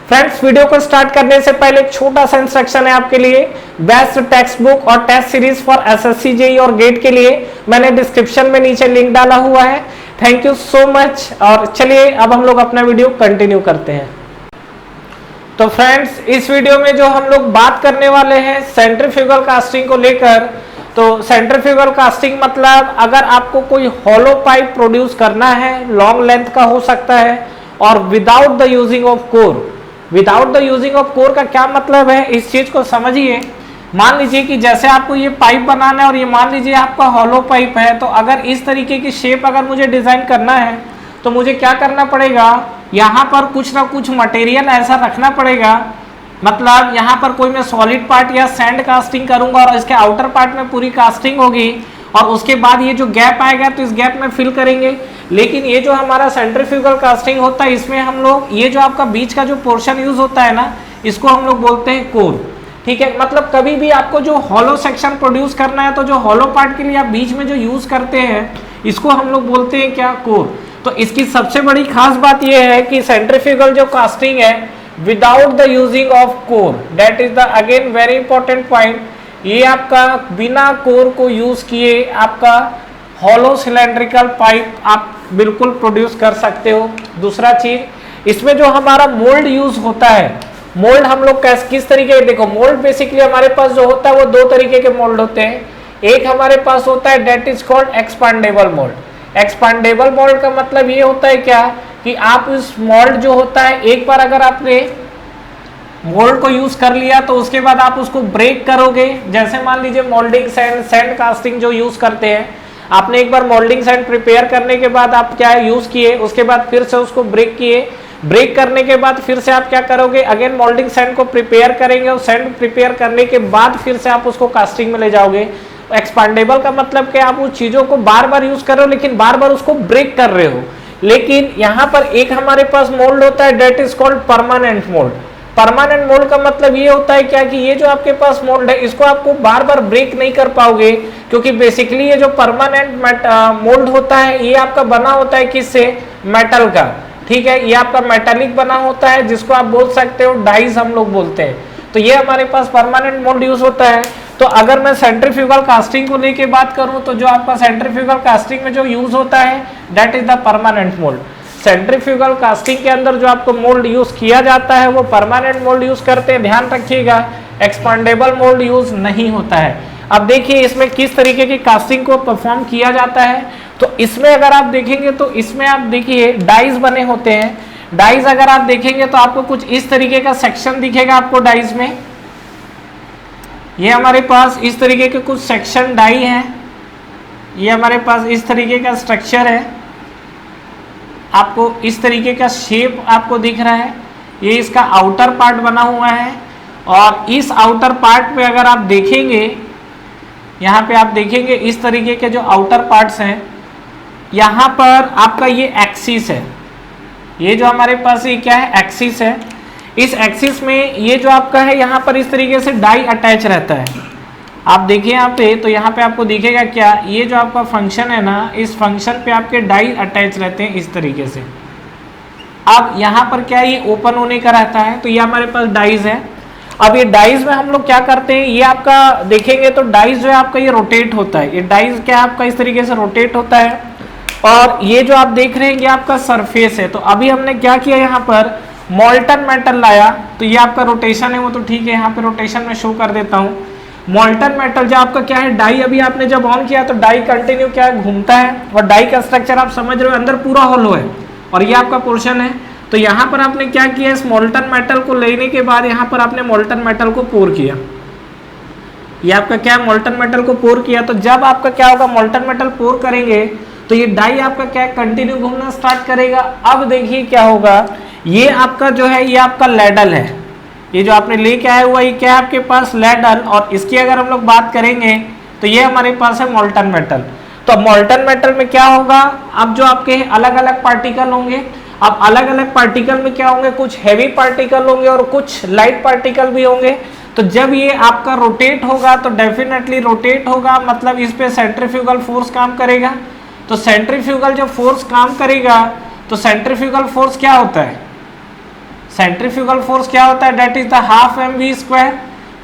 Friends, video को start करने से पहले एक छोटा सा इंस्ट्रक्शन है आपके लिए। बेस्ट टेक्स्ट बुक और test series for SSC JEE और गेट के लिए मैंने डिस्क्रिप्शन में नीचे लिंक डाला हुआ है। Thank you so much. और चलिए अब हम लोग अपना वीडियो कंटिन्यू करते हैं। तो फ्रेंड्स, इस वीडियो में जो हम लोग बात करने वाले हैं सेंट्रीफ्यूगल कास्टिंग को लेकर। तो सेंट्रीफ्यूगल कास्टिंग मतलब अगर आपको कोई हॉलो पाइप प्रोड्यूस करना है, लॉन्ग लेंथ का हो सकता है, और without the using of core. Without the using of core का क्या मतलब है, इस चीज को समझिए। मान लीजिए कि जैसे आपको ये पाइप बनाना है और ये मान लीजिए आपका हॉलो पाइप है, तो अगर इस तरीके की शेप अगर मुझे डिजाइन करना है तो मुझे क्या करना पड़ेगा, यहाँ पर कुछ ना कुछ मटेरियल ऐसा रखना पड़ेगा। मतलब यहाँ पर कोई मैं सॉलिड पार्ट या सैंड कास्टिंग करूंगा और इसके आउटर पार्ट में पूरी कास्टिंग होगी, और उसके बाद ये जो गैप आएगा तो इस गैप में फिल करेंगे। लेकिन ये जो हमारा सेंट्रीफ्यूगल कास्टिंग होता है, इसमें हम लोग ये जो आपका बीच का जो पोर्शन यूज होता है ना, इसको हम लोग बोलते हैं कोर। ठीक है, मतलब कभी भी आपको जो हॉलो सेक्शन प्रोड्यूस करना है तो जो हॉलो पार्ट के लिए आप बीच में जो यूज करते हैं, इसको हम लोग बोलते हैं क्या, कोर। तो इसकी सबसे बड़ी खास बात यह है कि सेंट्रीफ्यूगल जो कास्टिंग है without the using of core, that is the again very important point. ये आपका बिना कोर को यूज किए आपका हॉलो सिलेंड्रिकल पाइप आप बिल्कुल प्रोड्यूस कर सकते हो। दूसरा चीज, इसमें जो हमारा मोल्ड यूज होता है, मोल्ड हम लोग किस तरीके, देखो मोल्ड बेसिकली हमारे पास जो होता है वो दो तरीके के मोल्ड होते हैं। एक हमारे पास होता है that is called expandable mould. Expandable mould का मतलब ये होता है क्या कि आप इस मोल्ड जो होता है, एक बार अगर आपने मोल्ड को यूज कर लिया तो उसके बाद आप उसको ब्रेक करोगे। जैसे मान लीजिए मोल्डिंग सैंड कास्टिंग जो यूज करते हैं, आपने एक बार मोल्डिंग सैंड प्रिपेयर करने के बाद आप क्या यूज किए, उसके बाद फिर से उसको ब्रेक किए। ब्रेक करने के बाद फिर से आप क्या करोगे, अगेन मोल्डिंग सैंड को प्रिपेयर करेंगे, और सैंड प्रिपेयर करने के बाद फिर से आप उसको कास्टिंग में ले जाओगे। एक्सपांडेबल का मतलब कि आप उस चीजों को बार बार यूज कर रहे हो लेकिन बार बार उसको ब्रेक कर रहे हो। लेकिन यहाँ पर एक हमारे पास मोल्ड होता है that is called permanent mould. Permanent mould का मतलब ये होता है क्या कि ये जो आपके पास मोल्ड है इसको आपको बार बार ब्रेक नहीं कर पाओगे, क्योंकि बेसिकली ये जो परमानेंट मोल्ड होता है ये आपका बना होता है किससे, मेटल का। ठीक है, ये आपका मेटालिक बना होता है, जिसको आप बोल सकते हो डाइज हम लोग बोलते हैं। तो ये हमारे पास परमानेंट मोल्ड यूज होता है। तो अगर मैं सेंट्रीफ्यूगल कास्टिंग को लेके बात करूं तो जो आपका सेंट्रीफ्यूगल कास्टिंग में जो यूज होता है that is the permanent mould. Centrifugal casting के अंदर जो आपको मोल्ड यूज किया जाता है वो परमानेंट मोल्ड यूज करते हैं, ध्यान रखिएगा, एक्सपांडेबल मोल्ड यूज नहीं होता है। अब देखिए इसमें किस तरीके की कास्टिंग को परफॉर्म किया जाता है। तो इसमें अगर आप देखेंगे तो इसमें आप देखिए डाइज बने होते हैं। डाइज अगर आप देखेंगे तो आपको कुछ इस तरीके का सेक्शन दिखेगा आपको डाइज में। ये हमारे पास इस तरीके के कुछ सेक्शन डाई हैं, ये हमारे पास इस तरीके का स्ट्रक्चर है, आपको इस तरीके का शेप आपको दिख रहा है। ये इसका आउटर पार्ट बना हुआ है, और इस आउटर पार्ट में अगर आप देखेंगे, यहाँ पे आप देखेंगे इस तरीके के जो आउटर पार्ट्स हैं, यहाँ पर आपका ये एक्सिस है। ये जो हमारे पास ये क्या है, एक्सिस है। इस एक्सिस में ये जो आपका है यहाँ पर इस तरीके से डाई अटैच रहता है। आप देखिए यहाँ पे, तो यहाँ पे आपको दिखेगा क्या, ये जो आपका फंक्शन है ना, इस फंक्शन पे आपके डाई अटैच रहते हैं इस तरीके से। अब यहाँ पर क्या ये ओपन होने का रहता है, तो ये हमारे पास डाइज है। अब ये डाइज में हम लोग क्या करते हैं, ये आपका देखेंगे तो डाइज जो है आपका ये रोटेट होता है। ये डाइज क्या आपका इस तरीके से रोटेट होता है, और ये जो आप देख रहे हैं ये आपका सरफेस है। तो अभी हमने क्या किया, यहाँ पर मोल्टन मेटल लाया, तो ये आपका रोटेशन है वो तो ठीक है, यहाँ पे रोटेशन में शो कर देता हूँ। मोल्टन मेटल जो आपका क्या है, डाई अभी आपने जब ऑन किया तो डाई कंटिन्यू क्या है, घूमता है, और डाई का स्ट्रक्चर आप समझ रहे हो अंदर पूरा होलो है, और ये आपका पोर्शन है। तो यहाँ पर आपने क्या किया, इस मोल्टन मेटल को लेने के बाद यहाँ पर आपने मोल्टन मेटल को पोर किया। ये आपका क्या है, मोल्टन मेटल को पोर किया। तो जब आपका क्या होगा, मोल्टन मेटल पोर करेंगे तो ये डाई आपका क्या कंटिन्यू घूमना स्टार्ट करेगा। अब देखिए क्या होगा, ये आपका जो है ये आपका लैडल है, ये जो आपने लेके आया हुआ ये क्या है आपके पास, लैडल। और इसकी अगर हम लोग बात करेंगे तो ये हमारे पास है मोल्टन मेटल। तो मोल्टन मेटल में क्या होगा, अब जो आपके अलग अलग पार्टिकल होंगे, अब अलग अलग पार्टिकल में क्या होंगे, कुछ हैवी पार्टिकल होंगे और कुछ लाइट पार्टिकल भी होंगे। तो जब ये आपका रोटेट होगा तो डेफिनेटली रोटेट होगा, मतलब इस पे सेंट्रीफ्यूगल फोर्स काम करेगा। तो सेंट्रीफ्यूगल जो फोर्स काम करेगा, तो सेंट्रीफ्यूगल फोर्स क्या होता है, सेंट्रीफ्यूगल फोर्स क्या होता है, date is the half mv²,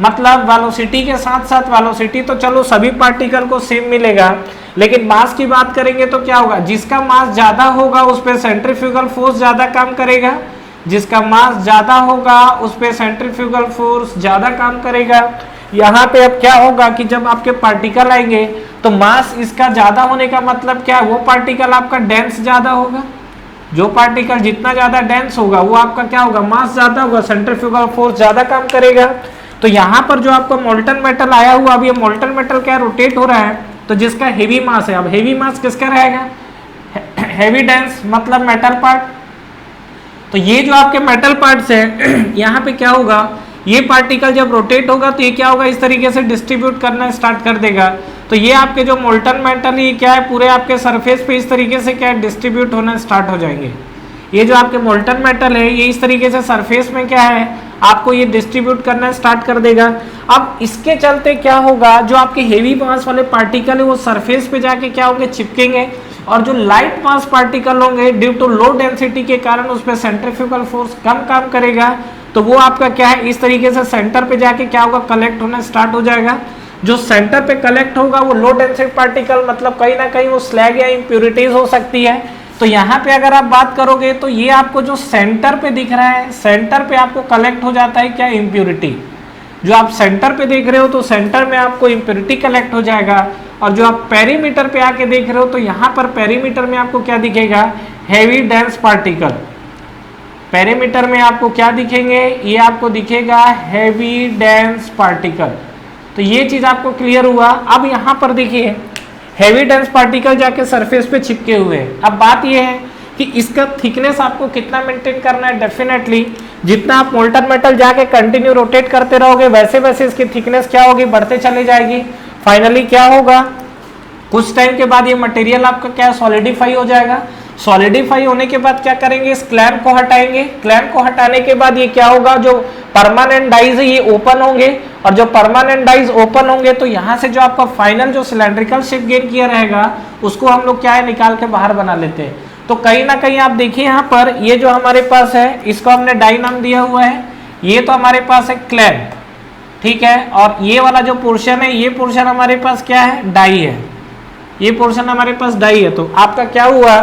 मतलब वेलोसिटी के साथ साथ, वेलोसिटी तो चलो सभी पार्टिकल को सेम मिलेगा, लेकिन मास की बात करेंगे तो क्या होगा, जिसका मास ज्यादा होगा उस पर सेंट्रीफ्यूगल फोर्स ज्यादा काम करेगा, जिसका मास ज्यादा होगा उस पर सेंट्रीफ्यूगल फोर्स ज्यादा काम करेगा। यहाँ पे अब क्या होगा कि जब आपके पार्टिकल आएंगे तो मास इसका ज्यादा होने का मतलब क्या है, वो पार्टिकल आपका डेंस ज्यादा होगा, जो पार्टिकल जितना ज्यादा डेंस होगा वो आपका क्या होगा, मास ज्यादा होगा, सेंट्रीफ्यूगल फोर्स ज्यादा काम करेगा। तो यहाँ पर जो आपका मोल्टन मेटल आया हुआ, अब ये मोल्टन मेटल क्या रोटेट हो रहा है, तो जिसका हेवी मास है, अब हेवी मास किसका रहेगा, हेवी डेंस मतलब मेटल पार्ट। तो ये जो आपके मेटल पार्ट्स है यहाँ पे क्या होगा, ये पार्टिकल जब रोटेट होगा तो ये क्या होगा, इस तरीके से डिस्ट्रीब्यूट करना स्टार्ट कर देगा। तो ये आपके जो मोल्टन मेटल ये क्या है, पूरे आपके सरफेस पे इस तरीके से क्या डिस्ट्रीब्यूट होना स्टार्ट हो जाएंगे। ये जो आपके मोल्टन मेटल है ये इस तरीके से सरफेस में क्या है, आपको ये डिस्ट्रीब्यूट करना स्टार्ट कर देगा। अब इसके चलते क्या होगा, जो आपके हेवी मास वाले पार्टिकल है वो सरफेस पे जाके क्या होंगे, चिपकेंगे, और जो लाइट मास पार्टिकल होंगे ड्यू टू लो डेंसिटी के कारण उस पर सेंट्रीफ्यूगल फोर्स कम काम करेगा, तो वो आपका क्या है, इस तरीके से सेंटर पे जाके क्या होगा, कलेक्ट होना स्टार्ट हो जाएगा। जो सेंटर पे कलेक्ट होगा वो लो डेंसिटी पार्टिकल, मतलब कहीं ना कहीं वो स्लैग या इम्प्यूरिटीज हो सकती है। तो यहाँ पे अगर आप बात करोगे तो ये आपको जो सेंटर पे दिख रहा है, सेंटर पे आपको कलेक्ट हो जाता है क्या, इम्प्यूरिटी। जो आप सेंटर पे देख रहे हो तो सेंटर में आपको इम्प्यूरिटी कलेक्ट हो जाएगा, और जो आप पेरीमीटर पे आके देख रहे हो तो यहाँ पर पेरीमीटर में आपको क्या दिखेगा, हेवी डेंस पार्टिकल। पेरीमीटर में आपको क्या दिखेंगे, ये आपको दिखेगा हेवी डेंस पार्टिकल। तो ये चीज आपको क्लियर हुआ। अब यहाँ पर देखिए हेवी डेंस पार्टिकल जाके सरफेस पे चिपके हुए हैं। अब बात ये है कि इसका थिकनेस आपको कितना मेंटेन करना है, डेफिनेटली जितना आप मोल्टन मेटल जाके कंटिन्यू रोटेट करते रहोगे वैसे वैसे इसकी थिकनेस क्या होगी, बढ़ते चली जाएगी। फाइनली क्या होगा, कुछ टाइम के बाद ये मटेरियल आपका क्या सॉलिडिफाई हो जाएगा। सॉलिडिफाई होने के बाद क्या करेंगे, इस क्लैंप को हटाएंगे। क्लैंप को हटाने के बाद ये क्या होगा, जो परमानेंट डाइज है ये ओपन होंगे, और जो परमानेंट डाइज ओपन होंगे तो यहाँ से जो आपका फाइनल जो सिलेंड्रिकल शेप गेन किया रहेगा उसको हम लोग क्या है, निकाल के बाहर बना लेते हैं। तो कहीं ना कहीं आप देखिए यहाँ पर ये जो हमारे पास है इसको हमने डाई नाम दिया हुआ है। ये तो हमारे पास है क्लैंप, ठीक है, और ये वाला जो पोर्शन है ये पोर्शन हमारे पास क्या है, डाई है। ये पोर्शन हमारे पास डाई है। तो आपका क्या हुआ,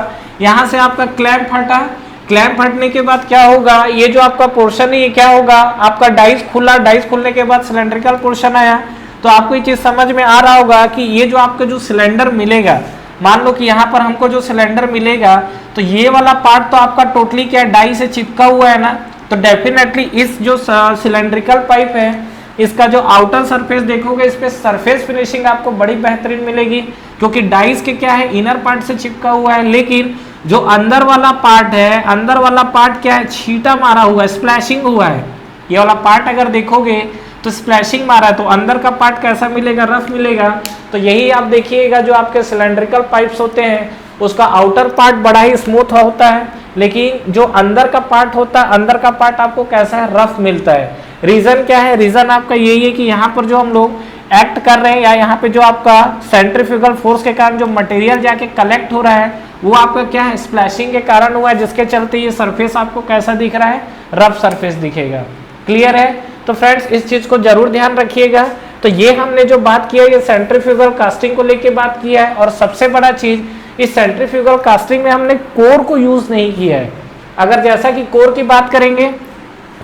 यहाँ से आपका क्लैंप हटा। क्लैंप हटने के बाद क्या होगा, ये जो आपका पोर्शन है ये क्या होगा, आपका डाइस खुला। डाइस खुलने के बाद सिलेंड्रिकल पोर्शन आया। तो आपको ये चीज समझ में आ रहा होगा कि ये जो आपका जो सिलेंडर मिलेगा, मान लो कि यहाँ पर हमको जो सिलेंडर मिलेगा तो ये वाला पार्ट तो आपका टोटली क्या डाई से चिपका हुआ है ना। तो डेफिनेटली इस जो सिलेंड्रिकल पाइप है इसका जो आउटर सरफेस देखोगे इस पे सरफेस फिनिशिंग आपको बड़ी बेहतरीन मिलेगी, क्योंकि डाइस के क्या है, इनर पार्ट से चिपका हुआ है। लेकिन जो अंदर वाला पार्ट है, अंदर वाला पार्ट क्या है, छींटा मारा हुआ है, स्प्लैशिंग हुआ है। ये वाला पार्ट अगर देखोगे तो स्प्लैशिंग मारा है, तो अंदर का पार्ट कैसा मिलेगा, रफ मिलेगा। तो यही आप देखिएगा जो आपके सिलेंड्रिकल पाइप्स होते हैं उसका आउटर पार्ट बड़ा ही स्मूथ होता है, लेकिन जो अंदर का पार्ट होता है, अंदर का पार्ट आपको कैसा है, रफ मिलता है। रीजन क्या है, रीजन आपका यही है कि यहाँ पर जो हम लोग एक्ट कर रहे हैं या यहाँ पे जो आपका सेंट्रीफ्यूगल फोर्स के कारण जो मटेरियल जाके कलेक्ट हो रहा है वो आपका क्या है, स्प्लैशिंग के कारण हुआ है, जिसके चलते ये सरफेस आपको कैसा दिख रहा है, रफ सरफेस दिखेगा। क्लियर है। तो फ्रेंड्स इस चीज को जरूर ध्यान रखिएगा। तो ये हमने जो बात किया ये सेंट्रीफ्यूगल कास्टिंग को लेके बात किया है, और सबसे बड़ा चीज इस सेंट्रीफ्यूगल कास्टिंग में हमने कोर को यूज नहीं किया है। अगर जैसा कि कोर की बात करेंगे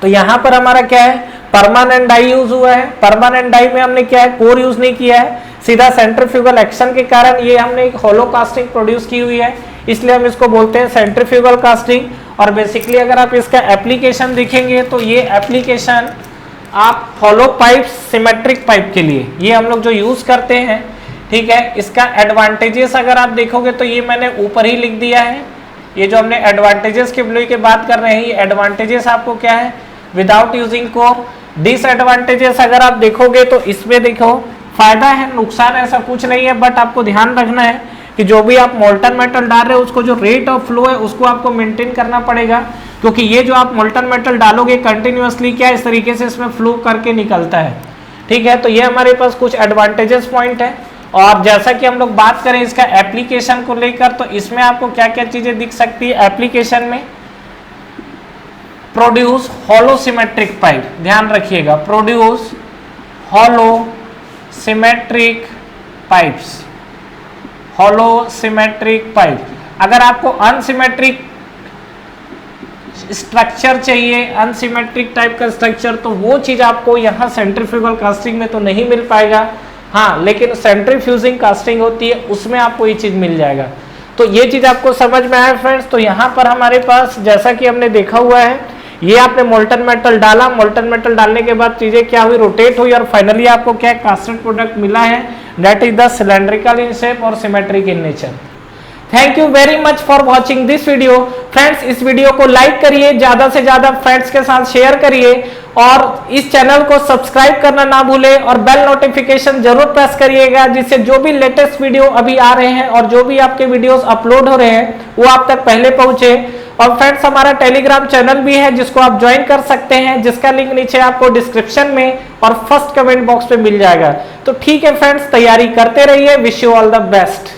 तो यहाँ पर हमारा क्या है, परमानेंट डाई यूज हुआ है। परमानेंट डाई में हमने क्या है, कोर यूज नहीं किया है। सीधा सेंट्रीफ्यूगल एक्शन के कारण ये हमने एक होलो कास्टिंग प्रोड्यूस की हुई है, इसलिए हम इसको बोलते हैं सेंट्रीफ्यूगल कास्टिंग। और बेसिकली अगर आप इसका एप्लीकेशन देखेंगे तो ये एप्लीकेशन आप होलो पाइप, सिमेट्रिक पाइप के लिए ये हम लोग जो यूज करते हैं, ठीक है। इसका एडवांटेजेस अगर आप देखोगे तो ये मैंने ऊपर ही लिख दिया है। ये जो हमने एडवांटेजेस की बात कर रहे हैं, ये एडवांटेजेस आपको क्या है, विदाउट यूजिंग कोर। डिसएडवांटेजेस अगर आप देखोगे तो इसमें देखो फायदा है, नुकसान ऐसा कुछ नहीं है, बट आपको ध्यान रखना है कि जो भी आप मोल्टन मेटल डाल रहे हो उसको जो रेट ऑफ फ्लो है उसको आपको मेंटेन करना पड़ेगा, क्योंकि ये जो आप मोल्टन मेटल डालोगे कंटिन्यूअसली क्या इस तरीके से इसमें फ्लो करके निकलता है, ठीक है। तो ये हमारे पास कुछ एडवांटेजेस पॉइंट है। और जैसा कि हम लोग बात करें इसका एप्लीकेशन को लेकर, तो इसमें आपको क्या क्या चीजें दिख सकती है एप्लीकेशन में। प्रोड्यूस हॉलो सिमेट्रिक पाइप, ध्यान रखिएगा, produce hollow symmetric pipes, hollow symmetric pipe. अगर आपको अनसिमेट्रिक स्ट्रक्चर चाहिए, अनसिमेट्रिक टाइप का स्ट्रक्चर, तो वो चीज आपको यहाँ सेंट्रीफ्यूगल कास्टिंग में तो नहीं मिल पाएगा, हाँ, लेकिन सेंट्रीफ्यूजिंग कास्टिंग होती है उसमें आपको ये चीज मिल जाएगा। तो ये चीज आपको समझ में आया फ्रेंड्स। तो यहाँ पर हमारे पास जैसा कि हमने देखा हुआ है, ये आपने मोल्टन मेटल डाला, मोल्टन मेटल डालने के बाद चीजें क्या हुई, रोटेट हुई, और फाइनली आपको क्या कास्टेड प्रोडक्ट मिला है, that is the cylindrical in shape और symmetric in nature. Thank you very much for watching this video friends. इस वीडियो को लाइक करिए, ज्यादा से ज्यादा फ्रेंड्स के साथ शेयर करिए, और इस चैनल को सब्सक्राइब करना ना भूलें, और बेल नोटिफिकेशन जरूर प्रेस करिएगा, जिससे जो भी लेटेस्ट वीडियो अभी आ रहे हैं और जो भी आपके वीडियोस अपलोड हो रहे हैं वो आप तक पहले पहुंचे। और फ्रेंड्स हमारा टेलीग्राम चैनल भी है जिसको आप ज्वाइन कर सकते हैं, जिसका लिंक नीचे आपको डिस्क्रिप्शन में और फर्स्ट कमेंट बॉक्स में मिल जाएगा। तो ठीक है फ्रेंड्स, तैयारी करते रहिए, wish you all the best.